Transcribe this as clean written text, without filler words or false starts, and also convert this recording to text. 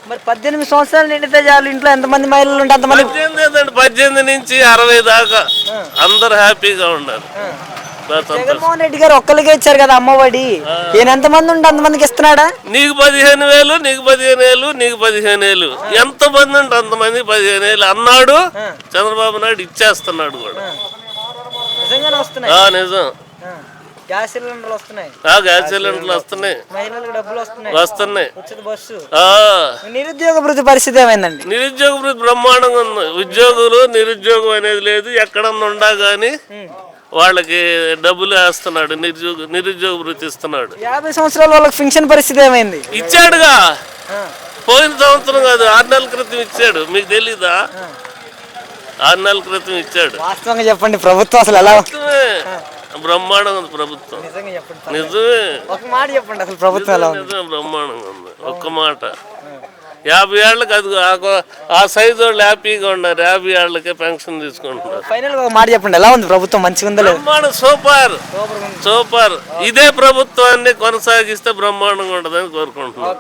మరి 18 సంవత్సరాలు నిండితే చాలు ఇంట్లో ఎంతమంది మహిళలు ఉంటే అంతమంది 18 నుంచి 60 దాకా అందరు హ్యాపీగా ఉన్నారు. జగన్మోహన్ రెడ్డి గారు ఒక్కరికే ఇచ్చారు కదా అమ్మఒడి. ఈయన ఎంతమంది ఉంటే అంతమందికి ఇస్తున్నాడా? నీకు 15,000, నీకు 15,000, నీకు 15,000, ఎంతమంది ఉంటే అంతమంది 15,000 అన్నాడు. చంద్రబాబు నాయుడు ఇచ్చేస్తున్నాడు కూడా. నిజంగానే వస్తున్నాయి. నిజం. గ్యాస్ సిలిండర్లు వస్తున్నాయి. గ్యాస్ సిలిండర్లు వస్తున్నాయి. మహిళలకు డబ్బులు వస్తున్నాయి. ఉచిత బస్సు. నిరుద్యోగ వృత్తి పరిస్థితి ఏమైందండి? నిరుద్యోగ వృత్తి బ్రహ్మాండంగా ఉంది. ఉద్యోగులు నిరుద్యోగం అనేది లేదు. ఎక్కడన్నా ఉండా గానీ వాళ్ళకి డబ్బులు వేస్తున్నాడు. నిరుద్యోగ వృత్తి ఇస్తున్నాడు. 50 సంవత్సరాల వాళ్ళకి పెన్షన్ పరిస్థితి ఏమైంది? ఇచ్చాడుగా. పోయిన సంవత్సరం కాదు, 6 నెలల క్రితం ఇచ్చాడు. మీకు తెలీదా? 6 నెలల క్రితం ఇచ్చాడు. వాస్తవంగా చెప్పండి, ప్రభుత్వం అసలు ఎలా బ్రహ్మాండంగా ఉంది ప్రభుత్వం. నిజమే. ఒక మాట చెప్పండి, అసలు ప్రభుత్వం ఎలా ఉంది? బ్రహ్మాండంగా ఉంది. ఒక్క మాట. 50 ఏళ్ళకి అది ఆ సైజు వాళ్ళు హ్యాపీగా ఉన్నారు. 50 ఏళ్ళకే పెన్షన్ తీసుకుంటున్నారు. ఫైనల్ ఒక మాట చెప్పండి, ఎలా ఉంది ప్రభుత్వం? మంచిగా ఉందా? బ్రహ్మాండం. Super super. ఇదే ప్రభుత్వాన్ని కొనసాగిస్తే బ్రహ్మాండంగా ఉంటుందని కోరుకుంటున్నాను.